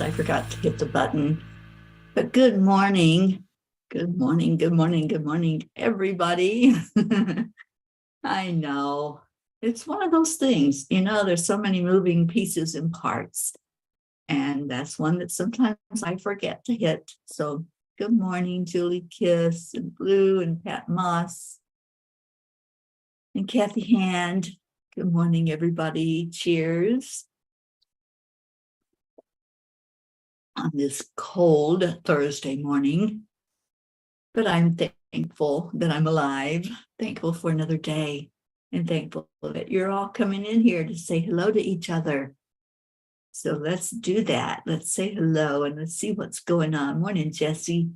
Oops, I forgot to hit the button. But good morning. Good morning, good morning, good morning, everybody. I know. It's one of those things, there's so many moving pieces and parts. And that's one that sometimes I forget to hit. So good morning, Julie Kiss and Blue and Pat Moss and Kathy Hand. Good morning, everybody. Cheers. On this cold Thursday morning. But I'm thankful that I'm alive, thankful for another day, and thankful that you're all coming in here to say hello to each other. So let's do that. Let's say hello and let's see what's going on. Morning, Jesse.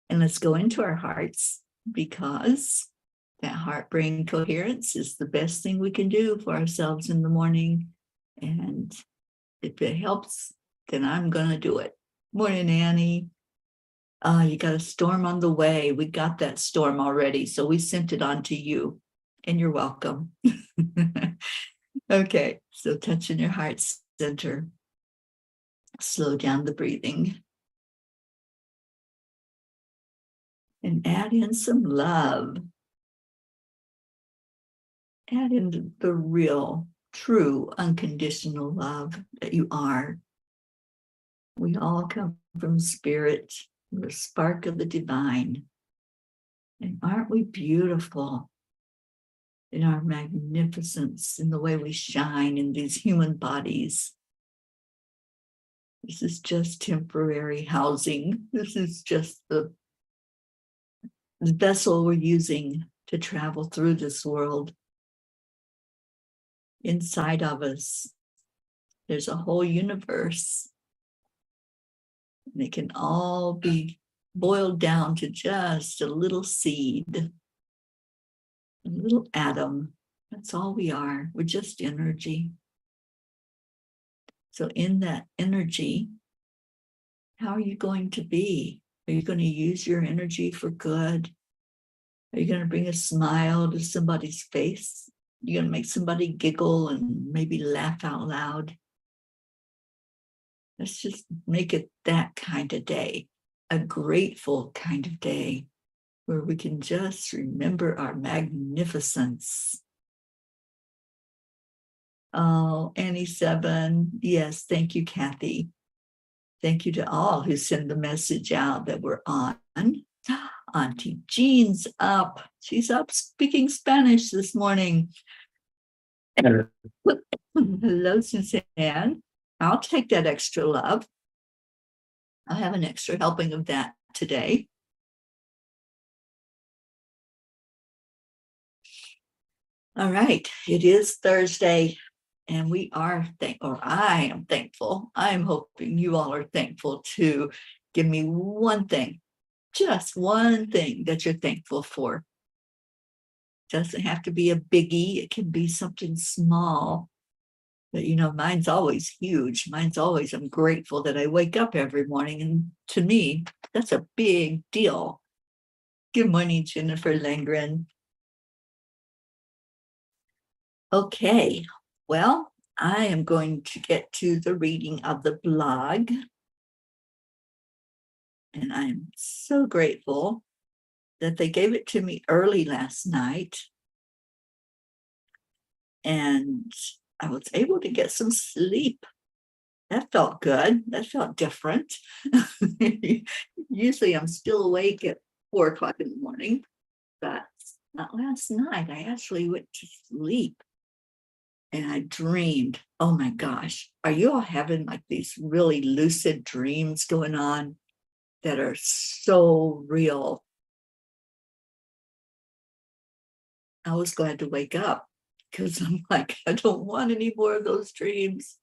And let's go into our hearts, because that heart-brain coherence is the best thing we can do for ourselves in the morning. And if it helps, then I'm going to do it. Morning, Annie. You got a storm on the way. We got that storm already, so we sent it on to you, and you're welcome. Okay, so touching your heart center. Slow down the breathing. And add in some love. Add in the real, true, unconditional love that you are. We all come from spirit, the spark of the divine. And aren't we beautiful in our magnificence, in the way we shine in these human bodies? This is just temporary housing. This is just the vessel we're using to travel through this world. Inside of us, there's a whole universe. And it can all be boiled down to just a little seed, a little atom. That's all we are. We're just energy. So in that energy, how are you going to be? Are you going to use your energy for good? Are you going to bring a smile to somebody's face? You're going to make somebody giggle and maybe laugh out loud? Let's just make it that kind of day, a grateful kind of day, where we can just remember our magnificence. Oh, Annie 7. Yes, thank you, Kathy. Thank you to all who send the message out that we're on. Auntie Jean's up. She's up speaking Spanish this morning. Hello, Suzanne. I'll take that extra love. I'll have an extra helping of that today. All right, it is Thursday, and we are I am thankful. I'm hoping you all are thankful too. Give me one thing, just one thing that you're thankful for. Doesn't have to be a biggie. It can be something small. But mine's always huge. Mine's always, I'm grateful that I wake up every morning. And to me, that's a big deal. Good morning, Jennifer Langren. Okay, well, I am going to get to the reading of the blog. And I'm so grateful that they gave it to me early last night. And I was able to get some sleep. That felt good. That felt different. Usually I'm still awake at 4 o'clock in the morning, but not last night. I actually went to sleep and I dreamed. Oh my gosh. Are you all having like these really lucid dreams going on that are so real? I was glad to wake up because I'm like, I don't want any more of those dreams.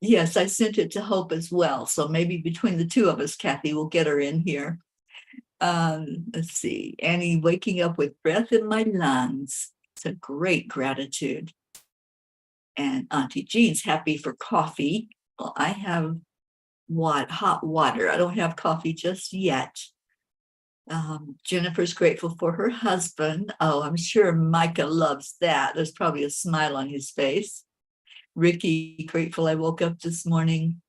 Yes, I sent it to Hope as well. So maybe between the two of us, Kathy, will get her in here. Let's see. Annie, waking up with breath in my lungs. It's a great gratitude. And Auntie Jean's happy for coffee. Well, I have hot water. I don't have coffee just yet. Jennifer's grateful for her husband. Oh, I'm sure Micah loves that. There's probably a smile on his face. Ricky, grateful I woke up this morning.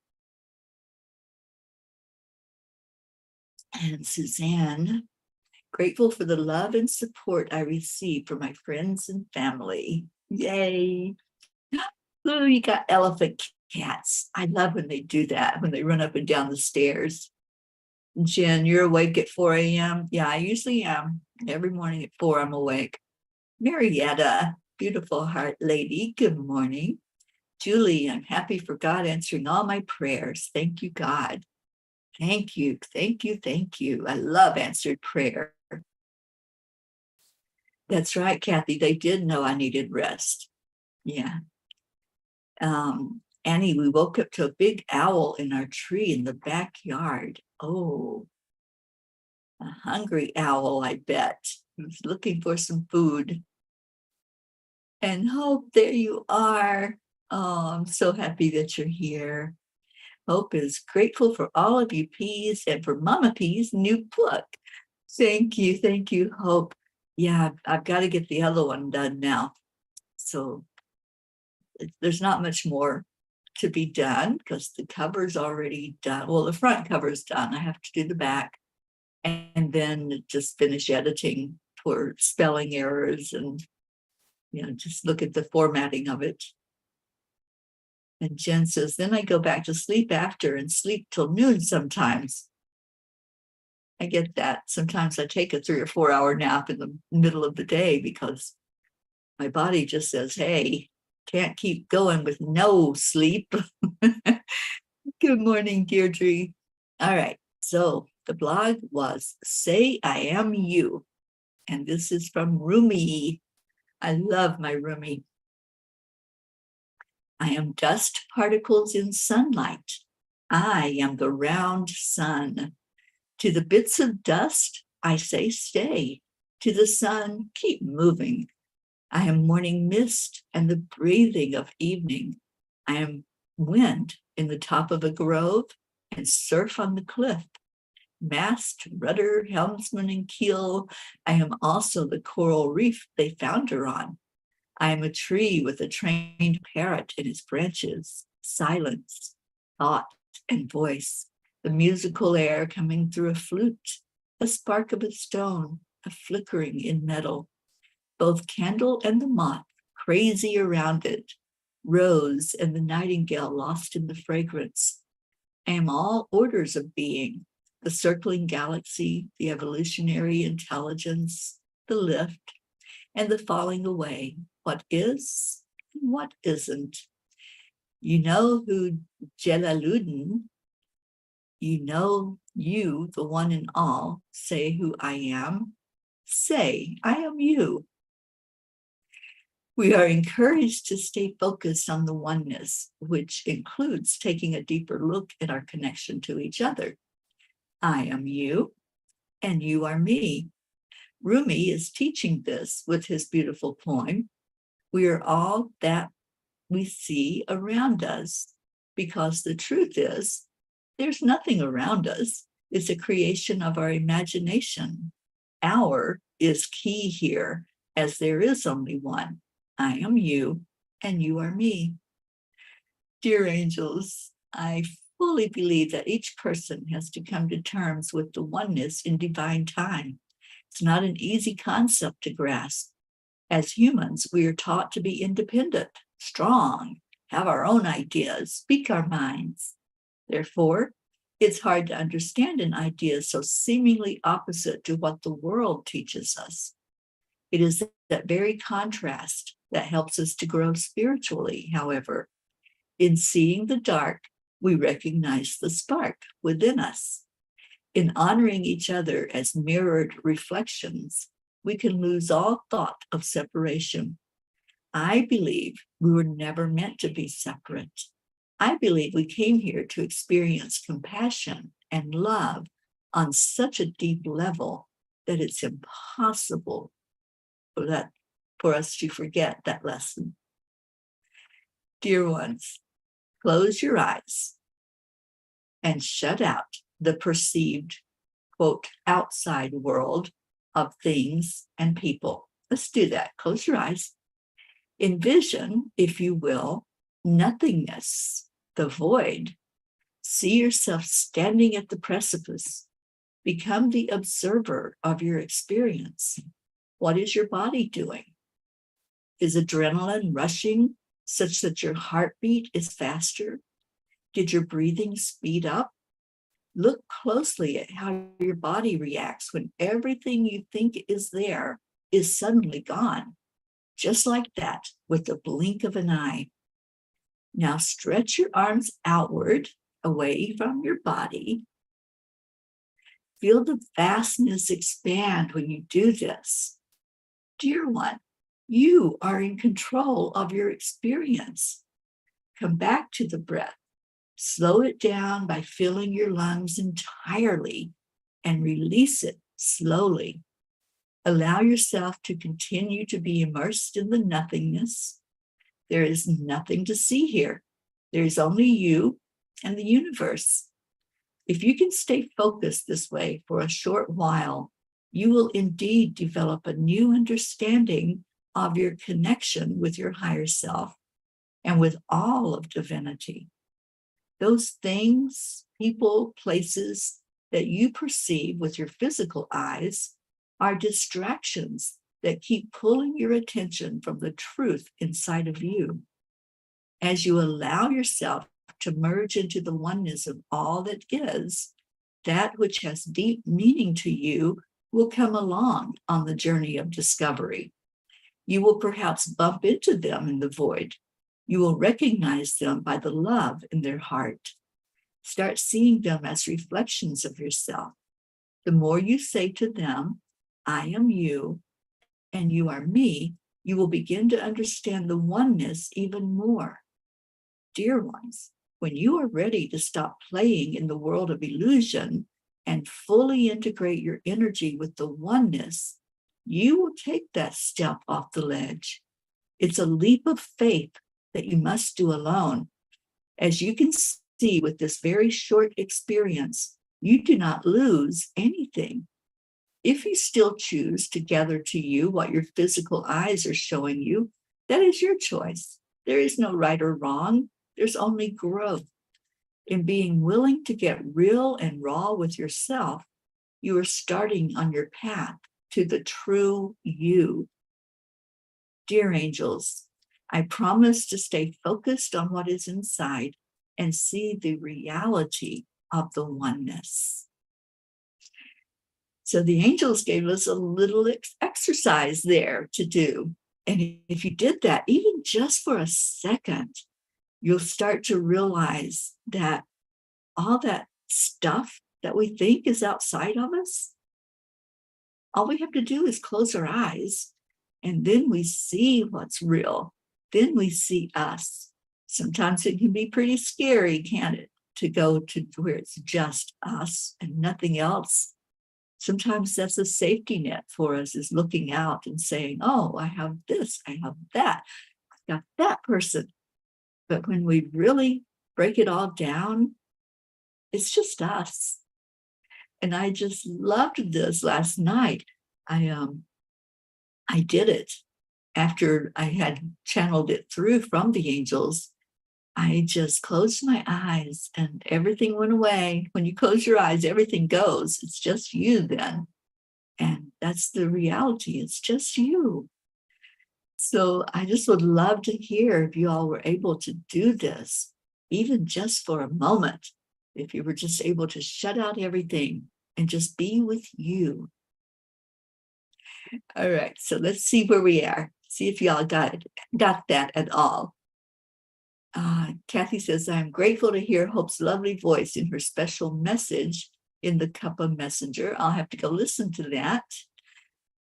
And Suzanne, grateful for the love and support I receive from my friends and family. Yay. Oh, you got elephant cats. I love when they do that, when they run up and down the stairs. Jen, you're awake at 4 a.m.? Yeah, I usually am. Every morning at 4, I'm awake. Marietta, beautiful heart lady, good morning. Julie, I'm happy for God answering all my prayers. Thank you, God. Thank you, thank you, thank you. I love answered prayer. That's right, Kathy. They did know I needed rest. Yeah. Annie, we woke up to a big owl in our tree in the backyard. Oh, a hungry owl, I bet. He was looking for some food. And Hope, there you are. Oh, I'm so happy that you're here. Hope is grateful for all of you P's and for Mama P's new book. Thank you, Hope. Yeah, I've got to get the other one done now. So there's not much more to be done because the cover's already done. Well, the front cover's done. I have to do the back and then just finish editing for spelling errors and, just look at the formatting of it. And Jen says, then I go back to sleep after and sleep till noon sometimes. I get that. Sometimes I take a 3 or 4 hour nap in the middle of the day because my body just says, hey, can't keep going with no sleep. Good morning, Deirdre. All right. So the blog was Say I Am You. And this is from Rumi. I love my Rumi. I am dust particles in sunlight. I am the round sun. To the bits of dust, I say stay. To the sun, keep moving. I am morning mist and the breathing of evening. I am wind in the top of a grove and surf on the cliff. Mast, rudder, helmsman, and keel. I am also the coral reef they founder on. I am a tree with a trained parrot in its branches. Silence, thought, and voice. The musical air coming through a flute. A spark of a stone, a flickering in metal. Both candle and the moth, crazy around it. Rose and the nightingale lost in the fragrance. I am all orders of being. The circling galaxy, the evolutionary intelligence, the lift, and the falling away. What is and what isn't. You know who Jalaluddin, you know you, the one and all, say who I am. Say, I am you. We are encouraged to stay focused on the oneness, which includes taking a deeper look at our connection to each other. I am you, and you are me. Rumi is teaching this with his beautiful poem. We are all that we see around us, because the truth is, there's nothing around us. It's a creation of our imagination. Our is key here, as there is only one. I am you, and you are me. Dear angels, I fully believe that each person has to come to terms with the oneness in divine time. It's not an easy concept to grasp. As humans, we are taught to be independent, strong, have our own ideas, speak our minds. Therefore, it's hard to understand an idea so seemingly opposite to what the world teaches us. It is that very contrast that helps us to grow spiritually, however. In seeing the dark, we recognize the spark within us. In honoring each other as mirrored reflections, we can lose all thought of separation. I believe we were never meant to be separate. I believe we came here to experience compassion and love on such a deep level that it's impossible for us to forget that lesson. Dear ones, close your eyes and shut out the perceived, quote, outside world of things and people. Let's do that. Close your eyes. Envision, if you will, nothingness, the void. See yourself standing at the precipice. Become the observer of your experience. What is your body doing? Is adrenaline rushing such that your heartbeat is faster? Did your breathing speed up? Look closely at how your body reacts when everything you think is there is suddenly gone. Just like that, with the blink of an eye. Now stretch your arms outward, away from your body. Feel the vastness expand when you do this. Dear one, you are in control of your experience. Come back to the breath. Slow it down by filling your lungs entirely and release it slowly. Allow yourself to continue to be immersed in the nothingness. There is nothing to see here. There is only you and the universe. If you can stay focused this way for a short while, you will indeed develop a new understanding of your connection with your higher self and with all of divinity. Those things, people, places that you perceive with your physical eyes are distractions that keep pulling your attention from the truth inside of you. As you allow yourself to merge into the oneness of all that is, that which has deep meaning to you will come along on the journey of discovery. You will perhaps bump into them in the void. You will recognize them by the love in their heart. Start seeing them as reflections of yourself. The more you say to them, I am you, and you are me, you will begin to understand the oneness even more. Dear ones, when you are ready to stop playing in the world of illusion and fully integrate your energy with the oneness, you will take that step off the ledge. It's a leap of faith that you must do alone. As you can see with this very short experience, you do not lose anything. If you still choose to gather to you what your physical eyes are showing you, that is your choice. There is no right or wrong. There's only growth. In being willing to get real and raw with yourself, you are starting on your path to the true you. Dear angels, I promise to stay focused on what is inside and see the reality of the oneness. So the angels gave us a little exercise there to do. And if you did that, even just for a second, you'll start to realize that all that stuff that we think is outside of us, all we have to do is close our eyes, and then we see what's real. Then we see us. Sometimes it can be pretty scary, can't it? To go to where it's just us and nothing else. Sometimes that's a safety net for us, is looking out and saying, oh, I have this, I have that, I got that person. But when we really break it all down, it's just us. And I just loved this last night. I did it after I had channeled it through from the angels. I just closed my eyes and everything went away. When you close your eyes, everything goes. It's just you then. And that's the reality. It's just you. So I just would love to hear if you all were able to do this, even just for a moment, if you were just able to shut out everything and just be with you. All right, so let's see where we are. See if y'all got that at all. Kathy says, I'm grateful to hear Hope's lovely voice in her special message in the Cuppa Messenger. I'll have to go listen to that.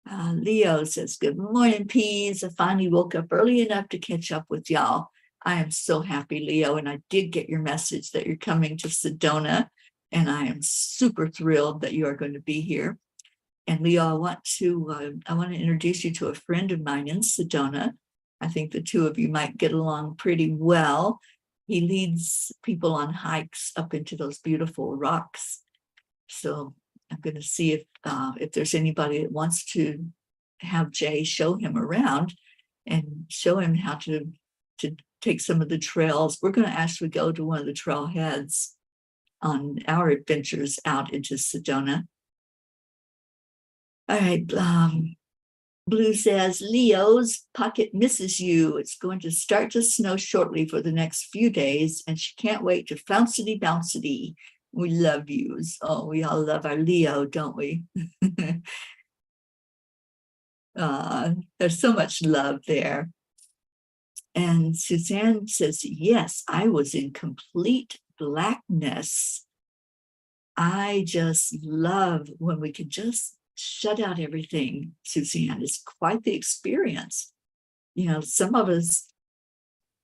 Leo says, good morning, peas. I finally woke up early enough to catch up with y'all. I am so happy, Leo, and I did get your message that you're coming to Sedona, and I am super thrilled that you are going to be here. And Leo, I want to introduce you to a friend of mine in Sedona. I think the two of you might get along pretty well. He leads people on hikes up into those beautiful rocks. So I'm going to see if there's anybody that wants to have Jay show him around and show him how to take some of the trails. We're going to actually go to one of the trailheads on our adventures out into Sedona. All right. Blue says, Leo's pocket misses you. It's going to start to snow shortly for the next few days, and she can't wait to flouncity bouncity. We love yous. Oh, we all love our Leo, don't we? There's so much love there. And Suzanne says, yes, I was in complete blackness. I just love when we can just shut out everything, Suzanne. It's quite the experience. You know, some of us,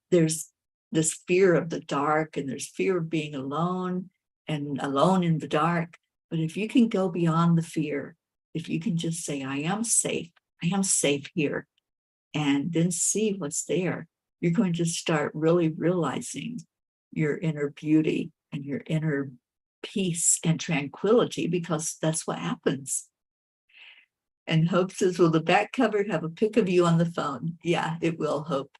there's this fear of the dark and there's fear of being alone and alone in the dark. But if you can go beyond the fear, if you can just say, I am safe here, and then see what's there, you're going to start really realizing your inner beauty and your inner peace and tranquility, because that's what happens. And Hope says, will the back cover have a pic of you on the phone? Yeah, it will, Hope.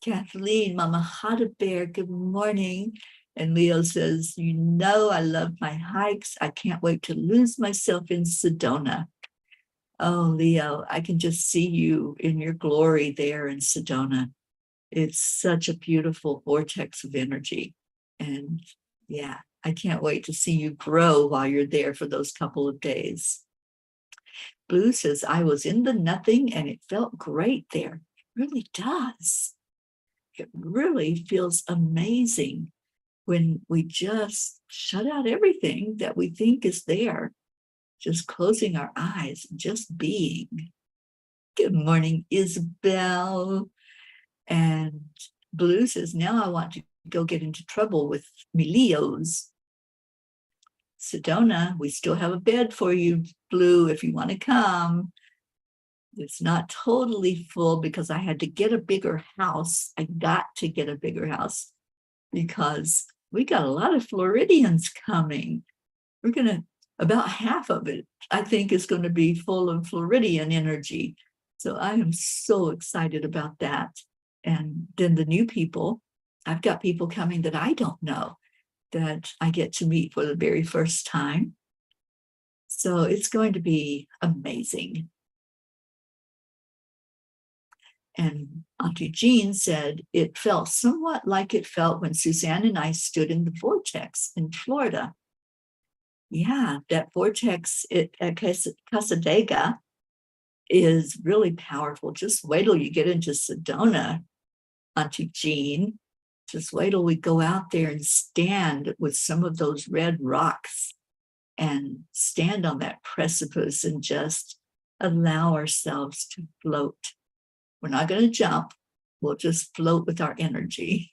Kathleen, Mama Hada Bear, good morning. And Leo says, you know, I love my hikes. I can't wait to lose myself in Sedona. Oh, Leo, I can just see you in your glory there in Sedona. It's such a beautiful vortex of energy. And yeah, I can't wait to see you grow while you're there for those couple of days. Blue says, I was in the nothing and it felt great there. It really does. It really feels amazing when we just shut out everything that we think is there, just closing our eyes and just being. Good morning, Isabel. And Blue says, now I want to go get into trouble with me Leos. Sedona, we still have a bed for you, Blue, if you want to come. It's not totally full because I had to get a bigger house. I got to get a bigger house because we got a lot of Floridians coming. We're going to, about half of it, I think, is going to be full of Floridian energy. So I am so excited about that. And then the new people, I've got people coming that I don't know that I get to meet for the very first time. So it's going to be amazing. And Auntie Jean said it felt somewhat like it felt when Suzanne and I stood in the vortex in Florida. Yeah, that vortex at Casadega is really powerful. Just wait till you get into Sedona, Auntie Jean. Just wait till we go out there and stand with some of those red rocks and stand on that precipice and just allow ourselves to float. We're not going to jump. We'll just float with our energy.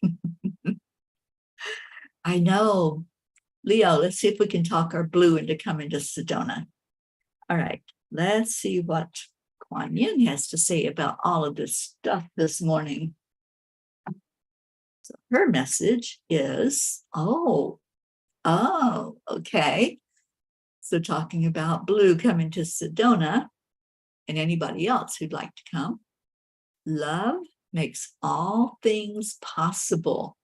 I know. Leo, let's see if we can talk our Blue into coming to Sedona. All right, let's see what Kuan Yin has to say about all of this stuff this morning. So her message is, okay. So talking about Blue coming to Sedona and anybody else who'd like to come. Love makes all things possible.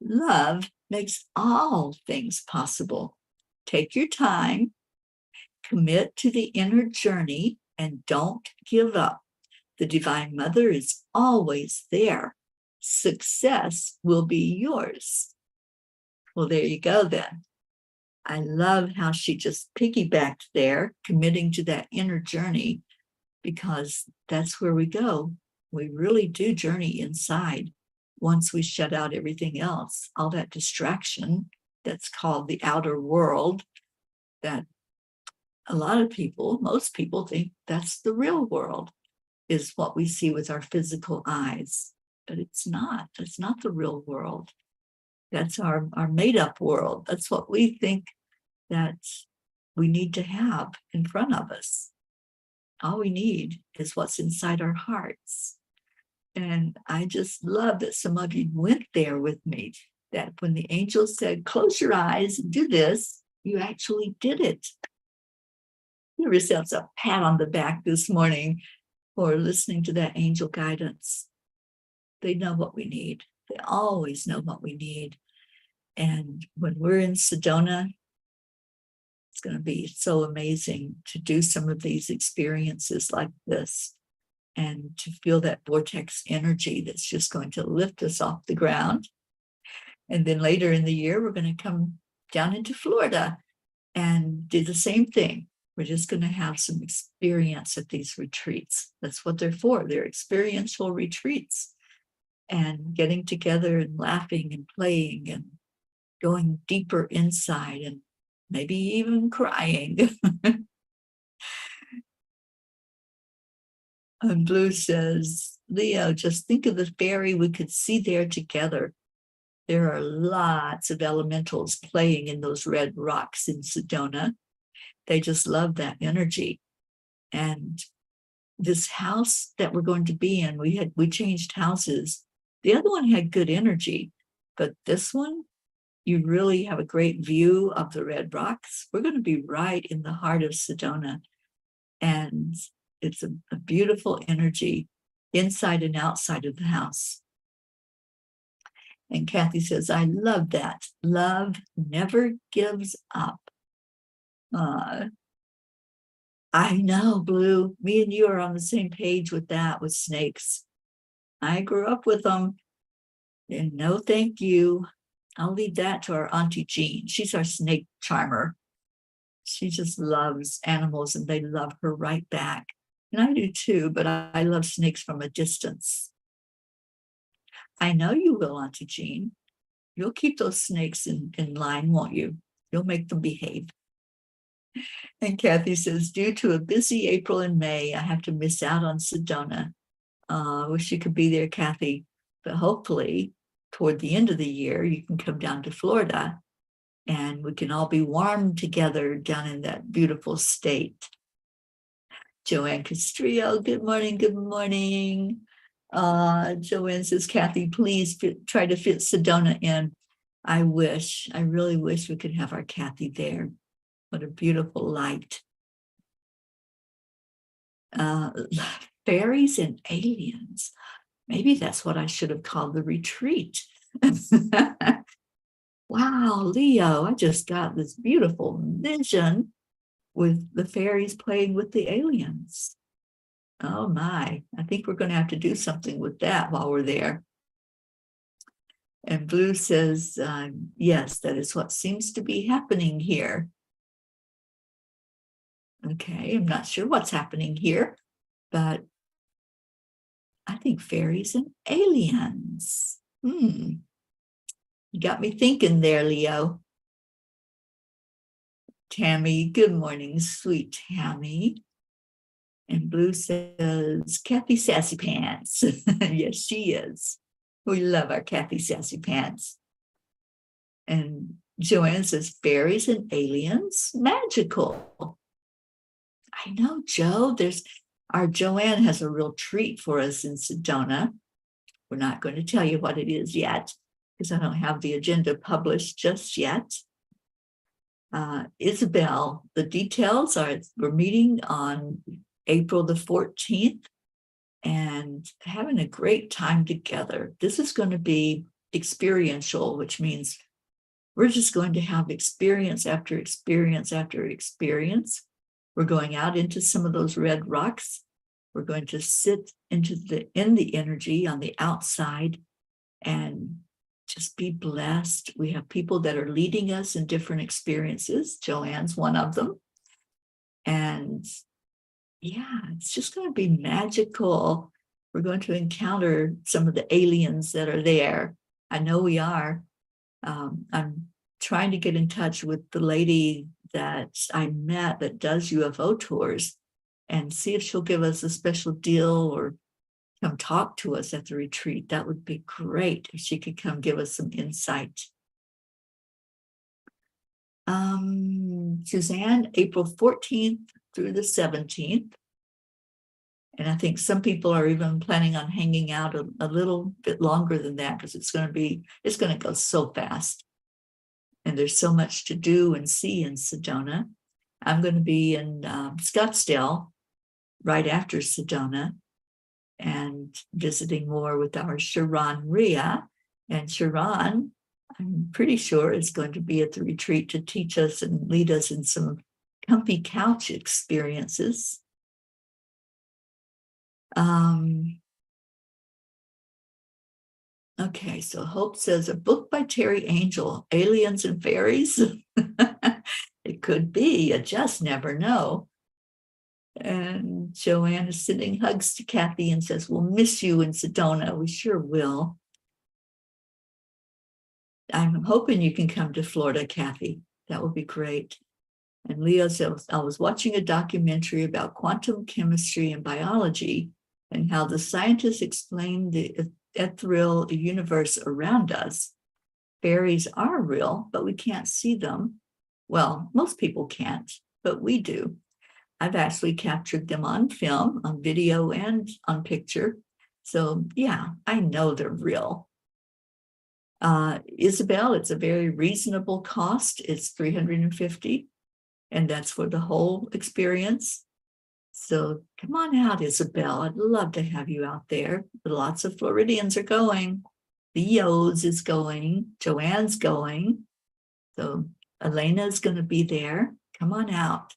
Love makes all things possible. Take your time, commit to the inner journey, and don't give up. The Divine Mother is always there. Success will be yours. Well, there you go then. I love how she just piggybacked there, committing to that inner journey, because that's where we go. We really do journey inside once we shut out everything else, all that distraction that's called the outer world, that a lot of people, most people think that's the real world, is what we see with our physical eyes. But it's not. That's not the real world. That's our made-up world. That's what we think that we need to have in front of us. All we need is what's inside our hearts. And I just love that some of you went there with me, that when the angel said, close your eyes and do this, you actually did it. Give yourselves a pat on the back this morning for listening to that angel guidance. They know what we need. They always know what we need. And when we're in Sedona, going to be so amazing to do some of these experiences like this and to feel that vortex energy that's just going to lift us off the ground. And then later in the year, we're going to come down into Florida and do the same thing. We're just going to have some experience at these retreats. That's what they're for. They're experiential retreats, and getting together and laughing and playing and going deeper inside and maybe even crying. And Blue says, Leo, just think of the fairy we could see there together. There are lots of elementals playing in those red rocks in Sedona. They just love that energy. And this house that we're going to be in, we changed houses. The other one had good energy, but this one, you really have a great view of the red rocks. We're going to be right in the heart of Sedona. And it's a beautiful energy inside and outside of the house. And Kathy says, I love that. Love never gives up. I know, Blue. Me and you are on the same page with that, with snakes. I grew up with them. And no, thank you. I'll leave that to our Auntie Jean. She's our snake charmer. She just loves animals and they love her right back. And I do too, but I love snakes from a distance. I know you will, Auntie Jean. You'll keep those snakes in line, won't you? You'll make them behave. And Kathy says, due to a busy April and May, I have to miss out on Sedona. I wish you could be there, Kathy. But hopefully, toward the end of the year, you can come down to Florida and we can all be warm together down in that beautiful state. Joanne Castrillo, good morning, good morning. Joanne says, Kathy, please try to fit Sedona in. I really wish we could have our Kathy there. What a beautiful light. Fairies and aliens. Maybe that's what I should have called the retreat. Wow, Leo, I just got this beautiful vision with the fairies playing with the aliens. Oh my, I think we're going to have to do something with that while we're there. And Blue says, yes, that is what seems to be happening here. Okay, I'm not sure what's happening here, but I think fairies and aliens. You got me thinking there, Leo. Tammy, good morning, sweet Tammy. And Blue says, Kathy Sassy Pants. Yes, she is. We love our Kathy Sassy Pants. And Joanne says, fairies and aliens, magical. I know, Joe. Our Joanne has a real treat for us in Sedona. We're not going to tell you what it is yet, because I don't have the agenda published just yet. Isabel, the details are, we're meeting on April the 14th and having a great time together. This is going to be experiential, which means we're just going to have experience after experience after experience. We're going out into some of those red rocks. We're going to sit in the energy on the outside and just be blessed. We have people that are leading us in different experiences. Joanne's one of them. And yeah, it's just going to be magical. We're going to encounter some of the aliens that are there. I know we are. I'm trying to get in touch with the lady that I met that does UFO tours and see if she'll give us a special deal or come talk to us at the retreat. That would be great if she could come give us some insight. Suzanne, April 14th through the 17th. And I think some people are even planning on hanging out a little bit longer than that because it's going to go so fast. And there's so much to do and see in Sedona. I'm going to be in Scottsdale right after Sedona and visiting more with our Sharon Rhea. And Sharon, I'm pretty sure, is going to be at the retreat to teach us and lead us in some comfy couch experiences. Okay, so Hope says a book by TeriAngel, Aliens and Fairies. It could be, you just never know. And Joanne is sending hugs to Kathy and says, we'll miss you in Sedona. We sure will. I'm hoping you can come to Florida, Kathy. That would be great. And Leo says, I was watching a documentary about quantum chemistry and biology and how the scientists explain the ethereal universe around us. Fairies are real, but we can't see them. Well, most people can't, but we do. I've actually captured them on film, on video, and on picture. So yeah, I know they're real. Isabel, it's a very reasonable cost. It's $350, and that's for the whole experience. So come on out, Isabel. I'd love to have you out there. Lots of Floridians are going. Leo's is going. Joanne's going. So Elena's going to be there. Come on out.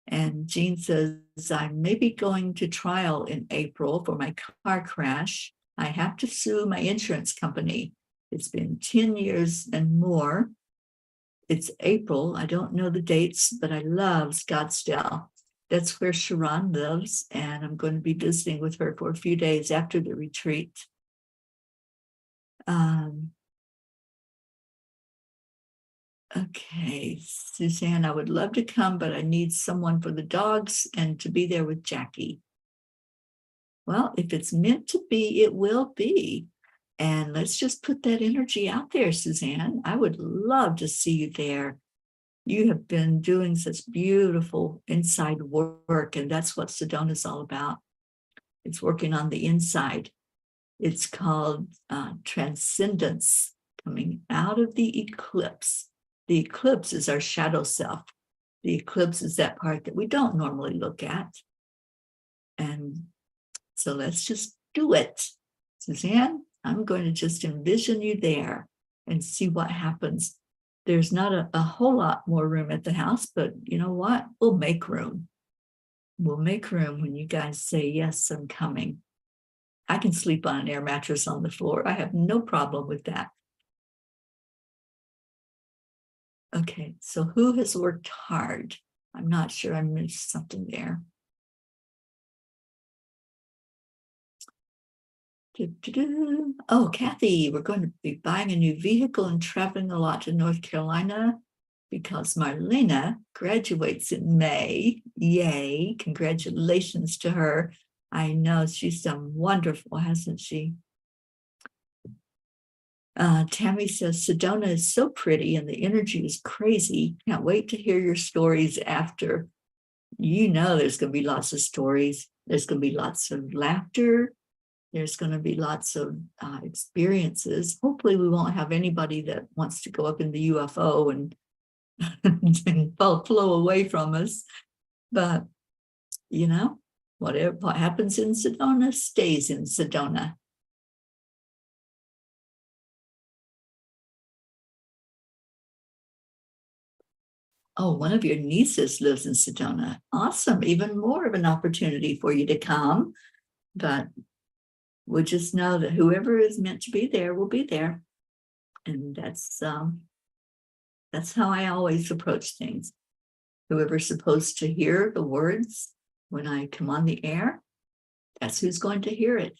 And Jean says, I'm maybe going to trial in April for my car crash. I have to sue my insurance company. It's been 10 years and more. It's April. I don't know the dates, but I love Scottsdale. That's where Sharon lives, and I'm going to be visiting with her for a few days after the retreat. Okay, Suzanne, I would love to come, but I need someone for the dogs and to be there with Jackie. Well, if it's meant to be, it will be. And let's just put that energy out there, Suzanne. I would love to see you there. You have been doing such beautiful inside work, and that's what Sedona is all about. It's working on the inside. It's called transcendence, coming out of the eclipse. The eclipse is our shadow self. The eclipse is that part that we don't normally look at. And so let's just do it. Suzanne, I'm going to just envision you there and see what happens. There's not a whole lot more room at the house, but you know what? We'll make room. We'll make room when you guys say, yes, I'm coming. I can sleep on an air mattress on the floor. I have no problem with that. Okay, so who has worked hard? I'm not sure, I missed something there. Oh, Kathy, we're going to be buying a new vehicle and traveling a lot to North Carolina because Marlena graduates in May. Yay, congratulations to her. I know she's done wonderful, hasn't she? Tammy says, Sedona is so pretty and the energy is crazy. Can't wait to hear your stories after. You know there's going to be lots of stories. There's going to be lots of laughter. There's going to be lots of experiences. Hopefully we won't have anybody that wants to go up in the UFO and, and flow away from us. But, you know, what happens in Sedona stays in Sedona. Oh, one of your nieces lives in Sedona. Awesome. Even more of an opportunity for you to come. But we'll just know that whoever is meant to be there will be there. And that's how I always approach things. Whoever's supposed to hear the words when I come on the air, that's who's going to hear it.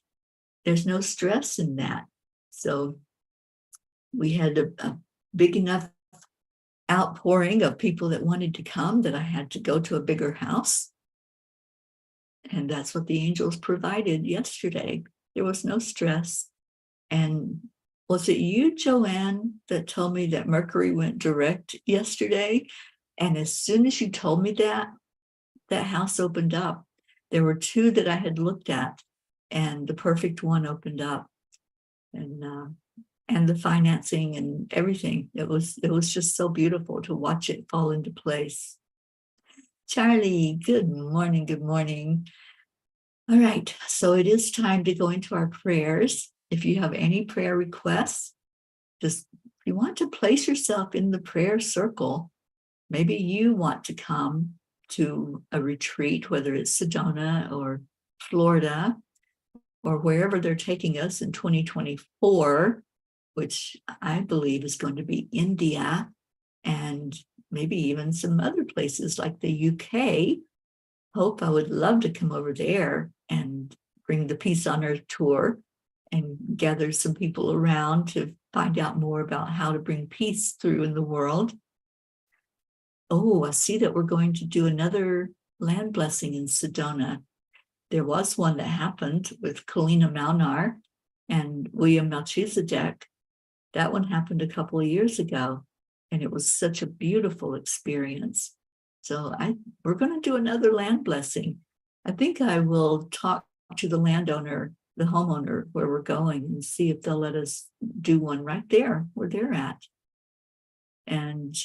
There's no stress in that. So we had a big enough outpouring of people that wanted to come that I had to go to a bigger house. And that's what the angels provided yesterday. There was no stress. And was it you, Joanne, that told me that Mercury went direct yesterday? And as soon as you told me that, that house opened up. There were two that I had looked at, and the perfect one opened up. And the financing and everything. It was just so beautiful to watch it fall into place. Charlie, good morning, good morning. All right, so it is time to go into our prayers. If you have any prayer requests, just if you want to place yourself in the prayer circle, maybe you want to come to a retreat, whether it's Sedona or Florida or wherever they're taking us in 2024, which I believe is going to be India and maybe even some other places like the UK. Hope I would love to come over there and bring the Peace on Earth tour and gather some people around to find out more about how to bring peace through in the world. Oh, I see that we're going to do another land blessing in Sedona. There was one that happened with Kalina Malnar and William Melchizedek. That one happened a couple of years ago, and it was such a beautiful experience. So we're going to do another land blessing. I think I will talk to the landowner, the homeowner, where we're going and see if they'll let us do one right there where they're at. And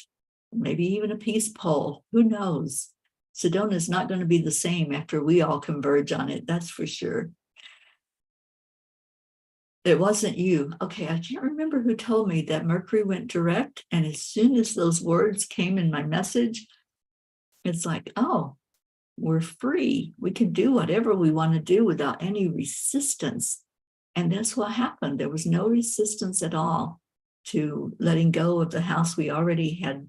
maybe even a peace poll. Who knows? Sedona is not going to be the same after we all converge on it. That's for sure. It wasn't you. Okay, I can't remember who told me that Mercury went direct. And as soon as those words came in my message, it's like, oh, we're free. We can do whatever we want to do without any resistance. And that's what happened. There was no resistance at all to letting go of the house we already had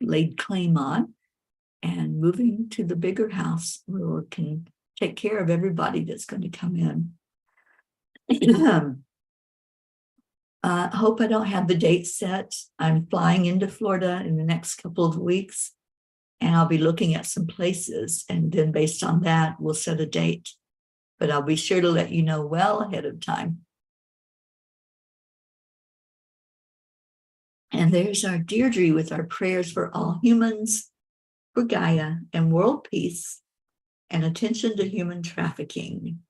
laid claim on and moving to the bigger house where we can take care of everybody that's going to come in. Hope I don't have the date set. I'm flying into Florida in the next couple of weeks, and I'll be looking at some places. And then based on that, we'll set a date. But I'll be sure to let you know well ahead of time. And there's our Deirdre with our prayers for all humans, for Gaia and world peace, and attention to human trafficking.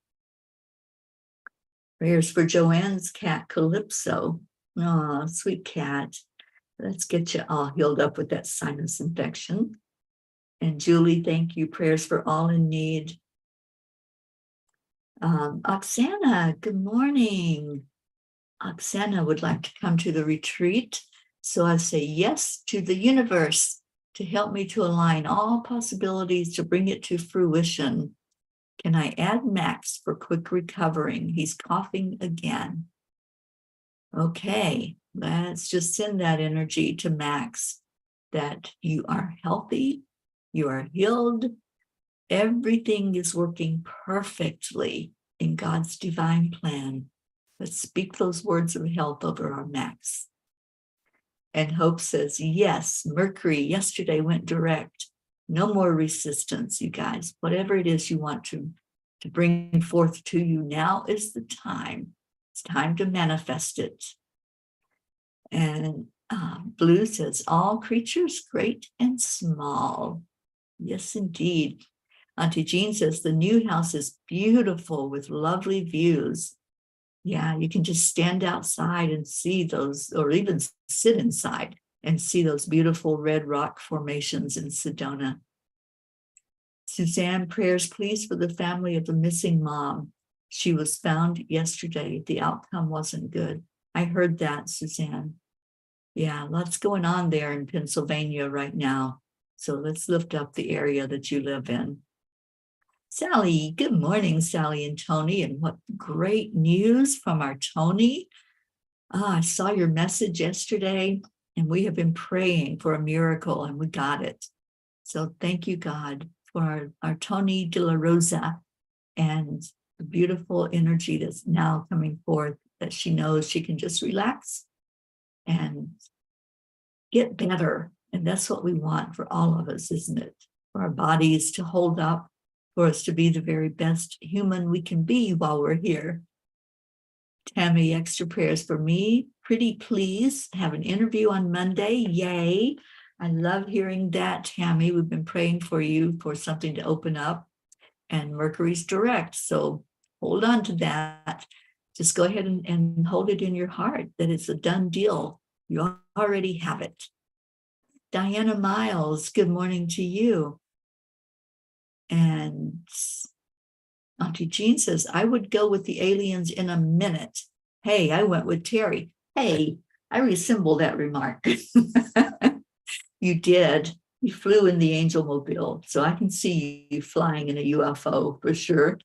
Prayers for Joanne's cat, Calypso. Oh, sweet cat. Let's get you all healed up with that sinus infection. And Julie, thank you. Prayers for all in need. Oksana, good morning. Oksana would like to come to the retreat. So I say yes to the universe to help me to align all possibilities to bring it to fruition. Can I add Max for quick recovering? He's coughing again. Okay, let's just send that energy to Max that you are healthy, you are healed, everything is working perfectly in God's divine plan. Let's speak those words of health over our Max. And Hope says, yes, Mercury yesterday went direct. No more resistance, you guys. Whatever it is you want to bring forth to you, now is the time. It's time to manifest it. And Blue says, all creatures, great and small. Yes, indeed. Auntie Jean says, the new house is beautiful with lovely views. Yeah, you can just stand outside and see those, or even sit inside and see those beautiful red rock formations in Sedona. Suzanne, prayers please for the family of the missing mom. She was found yesterday. The outcome wasn't good. I heard that, Suzanne. Yeah, lots going on there in Pennsylvania right now. So let's lift up the area that you live in. Sally, good morning, Sally and Tony. And what great news from our Tony. I saw your message yesterday, and we have been praying for a miracle, and we got it. So thank you, God, for our Tony De La Rosa and the beautiful energy that's now coming forth, that she knows she can just relax and get better. And that's what we want for all of us, isn't it? For our bodies to hold up, for us to be the very best human we can be while we're here. Tammy, extra prayers for me. Pretty please have an interview on Monday. Yay. I love hearing that, Tammy. We've been praying for you for something to open up, and Mercury's direct. So hold on to that. Just go ahead and hold it in your heart that it's a done deal. You already have it. Diana Miles, good morning to you. And Auntie Jean says, I would go with the aliens in a minute. Hey, I went with Teri. Hey, I resemble that remark. You did. You flew in the angel mobile, so I can see you flying in a UFO for sure.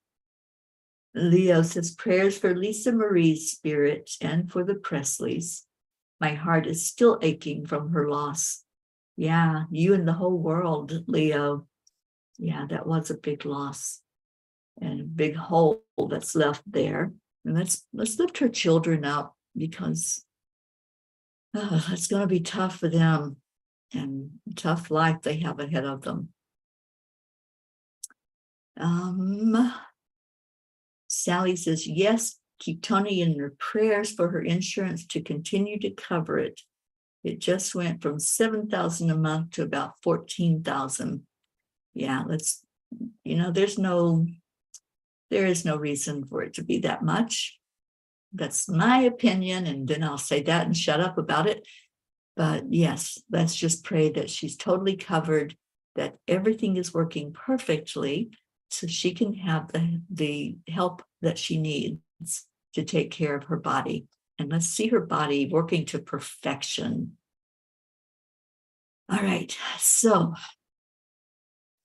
Leo says, prayers for Lisa Marie's spirit and for the Presleys. My heart is still aching from her loss. Yeah, you and the whole world, Leo. Yeah, that was a big loss and a big hole that's left there. And let's lift her children up, because it's going to be tough for them and tough life they have ahead of them. Sally says, yes, keep Toni in your prayers for her insurance to continue to cover it. It just went from $7,000 a month to about $14,000. Yeah, there is no reason for it to be that much. That's my opinion, and then I'll say that and shut up about it. But yes, let's just pray that she's totally covered, that everything is working perfectly, so she can have the help that she needs to take care of her body. And let's see her body working to perfection. All right, so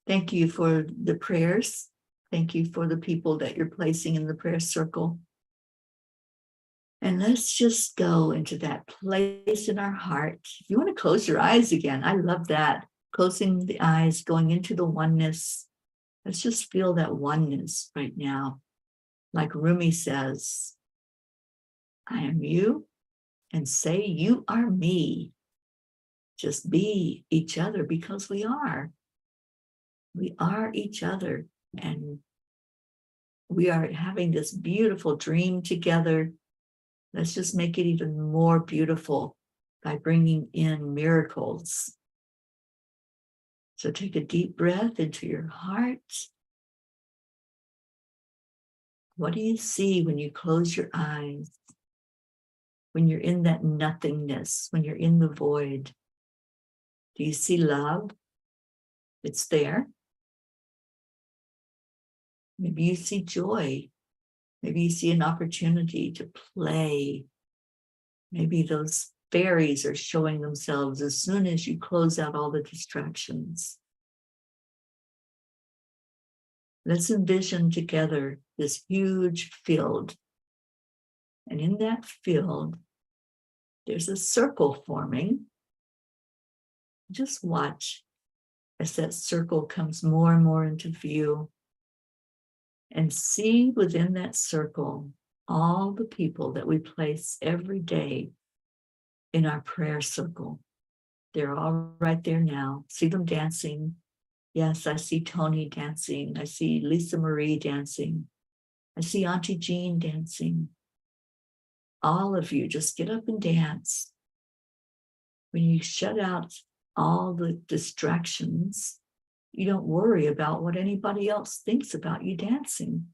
thank you for the prayers. Thank you for the people that you're placing in the prayer circle. And let's just go into that place in our heart. If you want to close your eyes again, I love that. Closing the eyes, going into the oneness. Let's just feel that oneness right now. Like Rumi says, I am you, and say you are me. Just be each other, because we are. We are each other, and we are having this beautiful dream together. Let's just make it even more beautiful by bringing in miracles. So take a deep breath into your heart. What do you see when you close your eyes? When you're in that nothingness, when you're in the void? Do you see love? It's there. Maybe you see joy. Maybe you see an opportunity to play. Maybe those fairies are showing themselves as soon as you close out all the distractions. Let's envision together this huge field. And in that field, there's a circle forming. Just watch as that circle comes more and more into view. And see within that circle all the people that we place every day in our prayer circle. They're all right there now. See them dancing. Yes, I see Toni dancing. I see Lisa Marie dancing. I see Auntie Jean dancing. All of you, just get up and dance. When you shut out all the distractions, you don't worry about what anybody else thinks about you dancing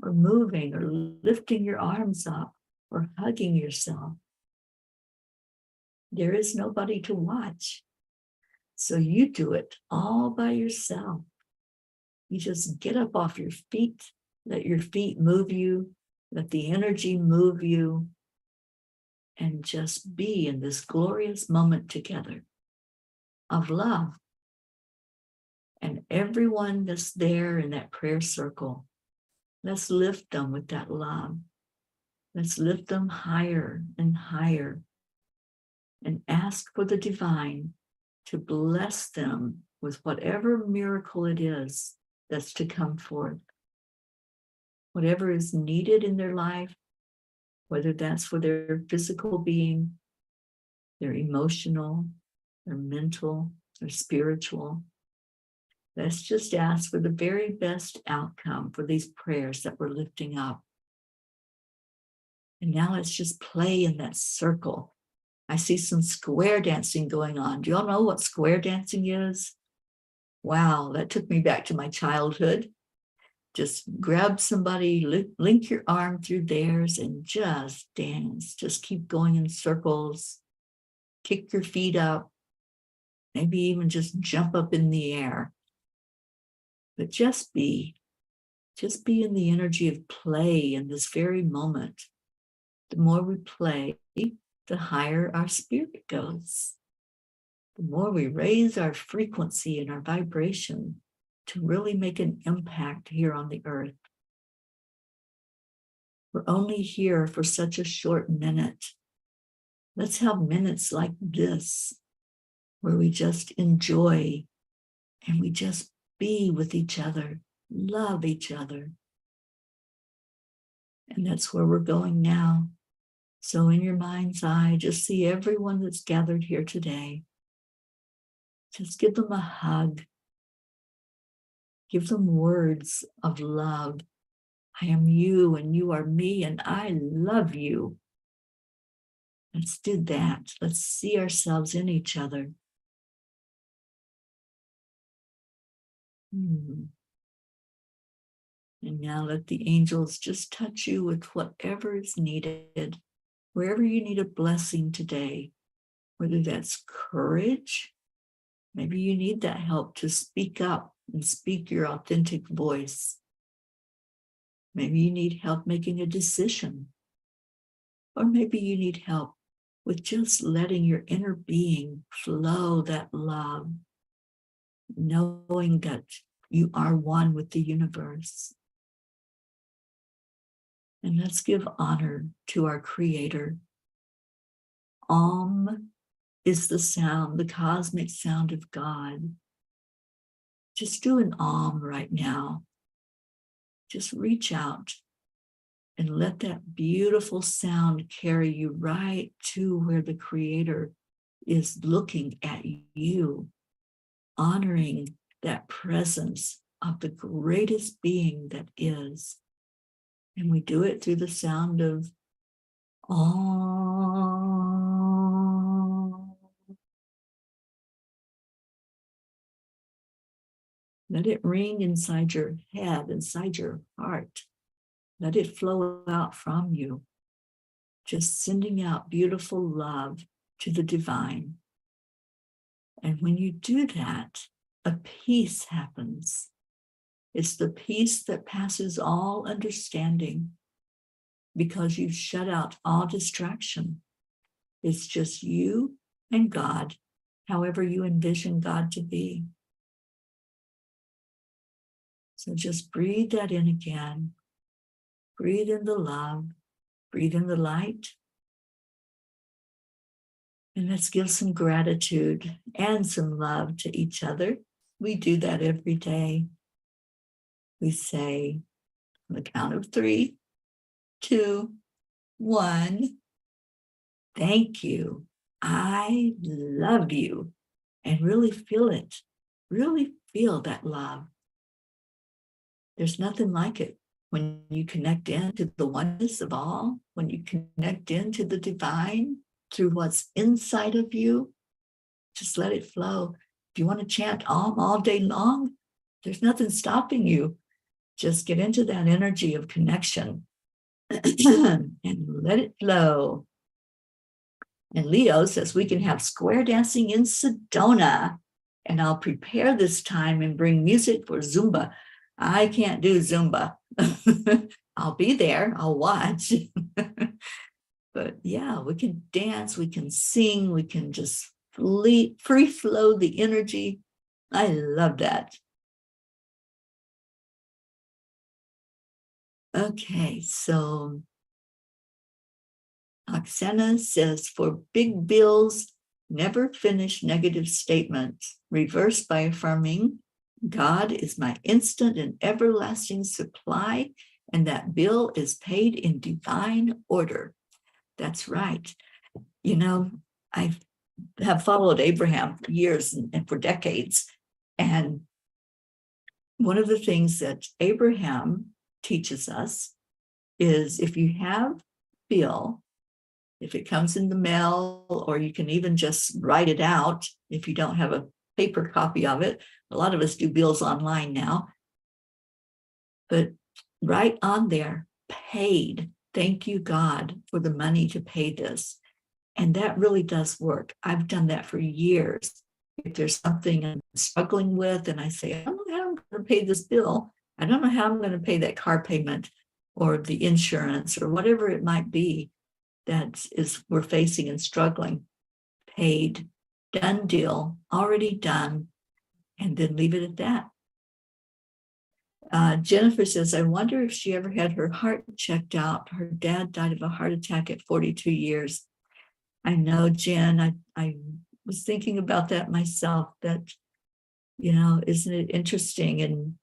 or moving or lifting your arms up or hugging yourself. There is nobody to watch. So you do it all by yourself. You just get up off your feet, let your feet move you, let the energy move you, and just be in this glorious moment together of love. And everyone that's there in that prayer circle, let's lift them with that love. Let's lift them higher and higher and ask for the divine to bless them with whatever miracle it is that's to come forth. Whatever is needed in their life, whether that's for their physical being, their emotional, their mental, their spiritual. Let's just ask for the very best outcome for these prayers that we're lifting up. And now let's just play in that circle. I see some square dancing going on. Do you all know what square dancing is? Wow, that took me back to my childhood. Just grab somebody, link your arm through theirs, and just dance. Just keep going in circles. Kick your feet up. Maybe even just jump up in the air. But just be in the energy of play in this very moment. The more we play, the higher our spirit goes. the more we raise our frequency and our vibration to really make an impact here on the earth. We're only here for such a short minute. Let's have minutes like this, where we just enjoy and we just be with each other, love each other. And that's where we're going now. So in your mind's eye, just see everyone that's gathered here today. Just give them a hug. Give them words of love. I am you and you are me and I love you. Let's do that. Let's see ourselves in each other. And now let the angels just touch you with whatever is needed, wherever you need a blessing today, whether that's courage, maybe you need that help to speak up and speak your authentic voice. Maybe you need help making a decision, or maybe you need help with just letting your inner being flow that love, knowing that you are one with the universe. And let's give honor to our Creator. Om is the sound, the cosmic sound of God. Just do an Om right now. Just reach out and let that beautiful sound carry you right to where the Creator is looking at you, honoring that presence of the greatest being that is. And we do it through the sound of Om. Let it ring inside your head, inside your heart. Let it flow out from you, just sending out beautiful love to the divine. And when you do that, a peace happens. It's the peace that passes all understanding, because you've shut out all distraction. It's just you and God, however you envision God to be. So just breathe that in again. Breathe in the love. Breathe in the light. And let's give some gratitude and some love to each other. We do that every day. We say, on the count of 3, 2, 1, thank you. I love you. And really feel it. Really feel that love. There's nothing like it. When you connect into the oneness of all, when you connect into the divine through what's inside of you, just let it flow. If you want to chant Om all day long, there's nothing stopping you. Just get into that energy of connection and let it flow. And Leo says we can have square dancing in Sedona. And I'll prepare this time and bring music for Zumba. I can't do Zumba. I'll be there. I'll watch. But yeah, we can dance. We can sing. We can just free flow the energy. I love that. Okay, so Oksana says, for big bills, never finish negative statements. Reverse by affirming, God is my instant and everlasting supply, and that bill is paid in divine order. That's right. You know, I have followed Abraham for years and for decades. And one of the things that Abraham teaches us is if you have a bill, if it comes in the mail, or you can even just write it out if you don't have a paper copy of it. A lot of us do bills online now. But right on there, paid. Thank you, God, for the money to pay this. And that really does work. I've done that for years. If there's something I'm struggling with and I say, I don't know how I'm going to pay this bill. I don't know how I'm going to pay that car payment or the insurance or whatever it might be that is we're facing and struggling. Paid. done deal, already done, and then leave it at that. Jennifer says, I wonder if she ever had her heart checked out. Her dad died of a heart attack at 42 years. I know, Jen, I was thinking about that myself, that, isn't it interesting? And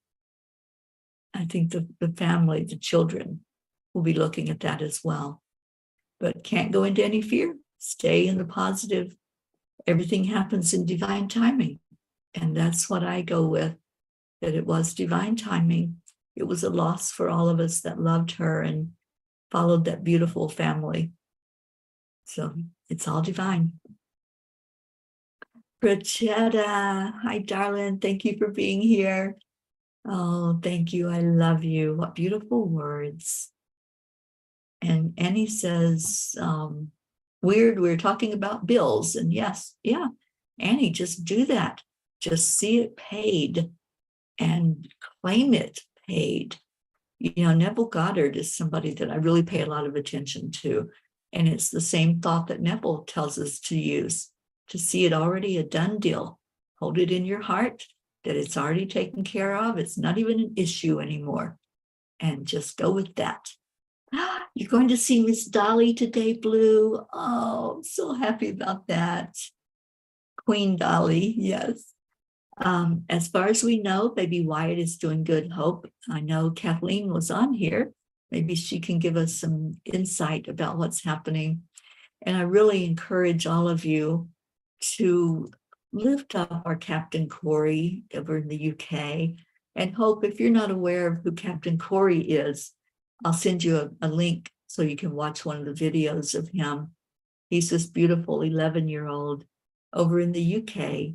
I think the family, the children will be looking at that as well. But can't go into any fear. Stay in the positive. Everything happens in divine timing. And that's what I go with, that it was divine timing. It was a loss for all of us that loved her and followed that beautiful family. So it's all divine. Brachetta, hi, darling. Thank you for being here. Oh, thank you. I love you. What beautiful words. And Annie says, weird, we're talking about bills. And yes, yeah, Annie, just do that. Just see it paid and claim it paid. Neville Goddard is somebody that I really pay a lot of attention to. And it's the same thought that Neville tells us to use, to see it already a done deal. Hold it in your heart that it's already taken care of. It's not even an issue anymore. And just go with that. You're going to see Miss Dolly today, Blue. Oh, I'm so happy about that. Queen Dolly, yes. As far as we know, baby Wyatt is doing good. Hope. I know Kathleen was on here. Maybe she can give us some insight about what's happening. And I really encourage all of you to lift up our Captain Corey over in the UK. And Hope, if you're not aware of who Captain Corey is, I'll send you a link so you can watch one of the videos of him. He's this beautiful 11-year-old over in the UK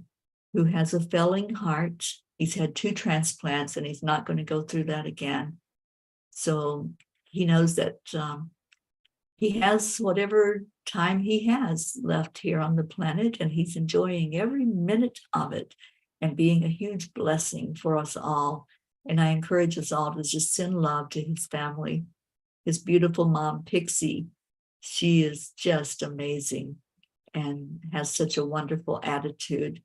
who has a failing heart. He's had 2 transplants and he's not going to go through that again. So he knows that he has whatever time he has left here on the planet, and he's enjoying every minute of it and being a huge blessing for us all. And I encourage us all to just send love to his family. His beautiful mom, Pixie, she is just amazing and has such a wonderful attitude.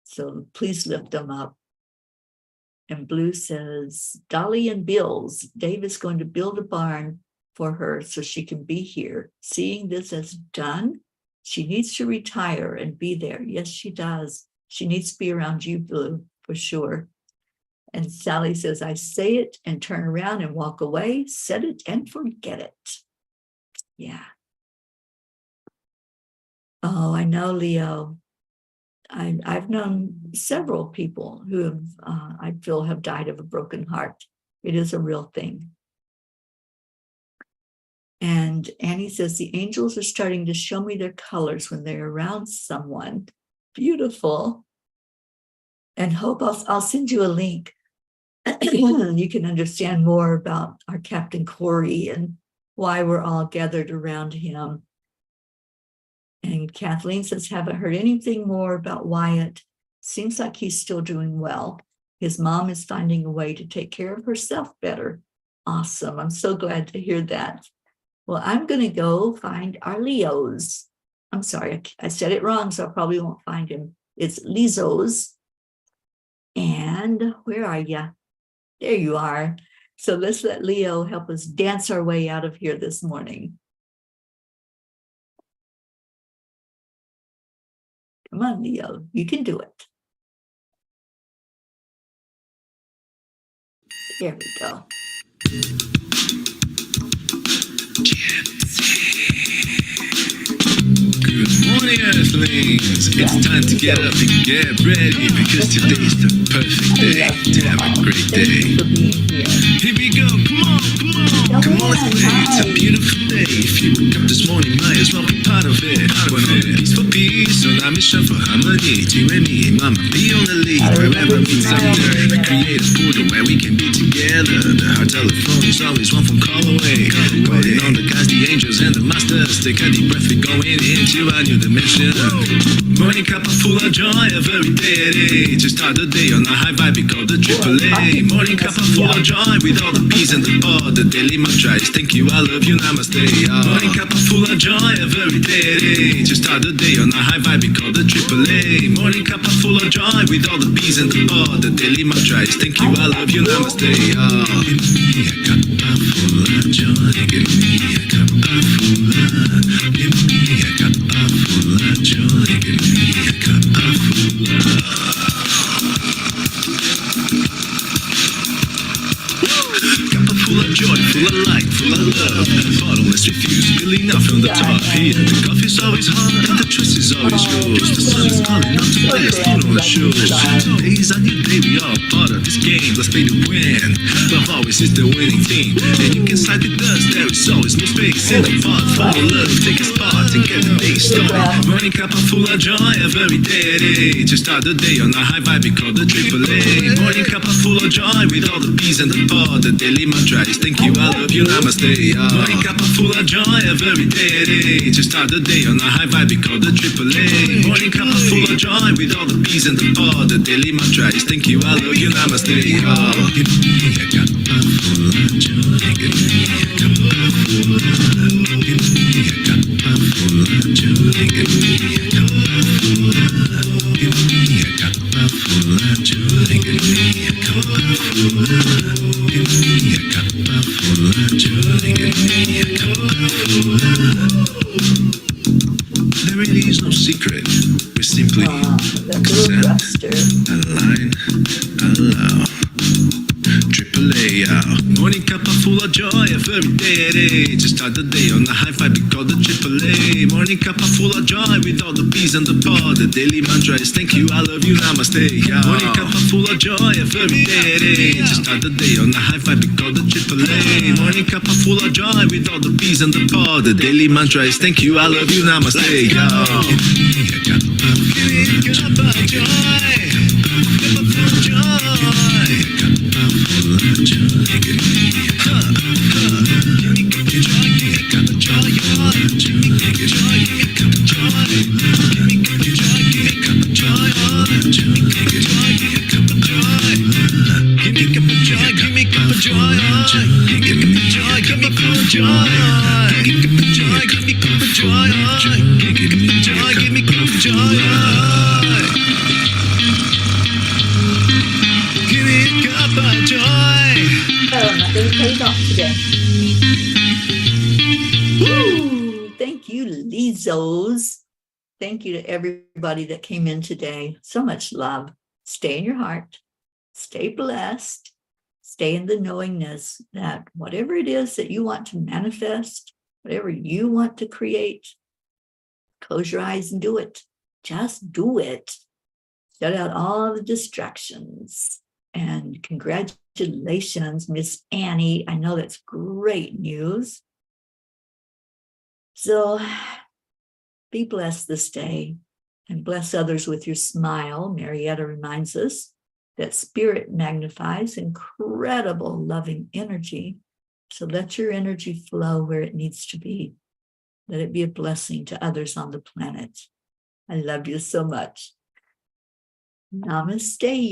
So please lift them up. And Blue says, Dolly and bills. Dave is going to build a barn for her so she can be here. Seeing this as done, she needs to retire and be there. Yes, she does. She needs to be around you, Blue, for sure. And Sally says, I say it and turn around and walk away, set it and forget it. Yeah. Oh, I know, Leo. I've known several people who have, I feel, have died of a broken heart. It is a real thing. And Annie says, the angels are starting to show me their colors when they're around someone. Beautiful. And Hope, I'll send you a link. You can understand more about our Captain Corey and why we're all gathered around him. And Kathleen says, haven't heard anything more about Wyatt. Seems like he's still doing well. His mom is finding a way to take care of herself better. Awesome. I'm so glad to hear that. Well, I'm going to go find our Leos. I'm sorry, I said it wrong, so I probably won't find him. It's Lizos. And where are you? There you are. So let's let Leo help us dance our way out of here this morning. Come on, Leo, you can do it. There we go. Good morning, Earthlings. It's time to get up and get ready because today's the perfect day to have a great day. Here we go. Come on, come on. Come on, let's play. It's a beautiful day. If you wake up this morning, might as well be part of it. One for peace for peace, on our mission for harmony. You and me, mama, be on the lead. Wherever meets under, we create a portal where we can be together. The heart telephone is always one phone call away. Calling on the guys, the angels, and the masters. take a deep breath, we're going into a new dimension. Morning cup full of joy, a very day to start the day on a high vibe, we call the AAA. Morning cup full of joy with all the peas and the pod. The daily mantra is thank you, I love you, namaste. Morning cup full of joy, a very day to start the day on a high vibe, we call the AAA. Morning cup full of joy with all the peas and the pod. The daily mantra is thank you, I love you, namaste. Give me a cup full of joy, give me a cup full of, give me a cup full of joy, give me a cup full of. Full of joy, full of light, full of love. Bottomless refuse, spilling out from the top. Here, the coffee's always hot and the twist is always yours. The sun is calling out to play a spoon on the shores. Today's a new day, we all part of this game. Let's play to win. Love always is the winning team. And you can side with us, there is always no space in the pot. Full of love, take a spot and get the day started. Morning cup full of joy, a very day to start the day on a high vibe, we call the AAA. Morning cup full of joy with all the peas and the pod. The daily mantra is thank you, I love you, namaste. Morning cup full of joy, a very day to start the day on a high vibe, we call the AAA. Morning cup full of joy with all the peas and the pod. The daily mantra is thank you, I love you, namaste. Give me a cup full of joy, give me a cup full of, give me a cup full of joy, give me a cup full of, give me a cup full of joy, give me a cup full of, give me a cup full of joy, give me a cup full of. There really is no secret. We simply accept, align, allow. AAA, morning cup full of joy, a very day to start the day on a high vibe, we call the AAA. Morning cup full of joy with all the peas and the pod. The daily mantra is thank you, I love you, namaste. Morning cup full of joy, a very day to start the day on a high vibe, we call the AAA. Morning cup full of joy with all the peas and the pod. The daily mantra is thank you, I love you, namaste. Give me a cup of joy, cup of joy, full of joy, give me a cup, give me a cup of joy, give me a cup of joy, give me a joy, give me a cup of joy, give me a cup of joy, give me a cup of joy, give me a joy, give me a cup of joy, give me a cup of joy, give me a cup of joy, give me a cup of joy, give me a cup of joy, give me a cup of joy, give me a cup of joy, give me a cup of joy, give me a cup of joy. Give me a cup of joy. Oh, I'm not going to take off today. Woo! Thank you, Lizos. Thank you to everybody that came in today. So much love. Stay in your heart. Stay blessed. Stay in the knowingness that whatever it is that you want to manifest, whatever you want to create, close your eyes and do it. Just do it. Shut out all the distractions. And congratulations, Miss Annie. I know that's great news. So be blessed this day and bless others with your smile. Marietta reminds us that spirit magnifies incredible loving energy. So let your energy flow where it needs to be. Let it be a blessing to others on the planet. I love you so much. Namaste.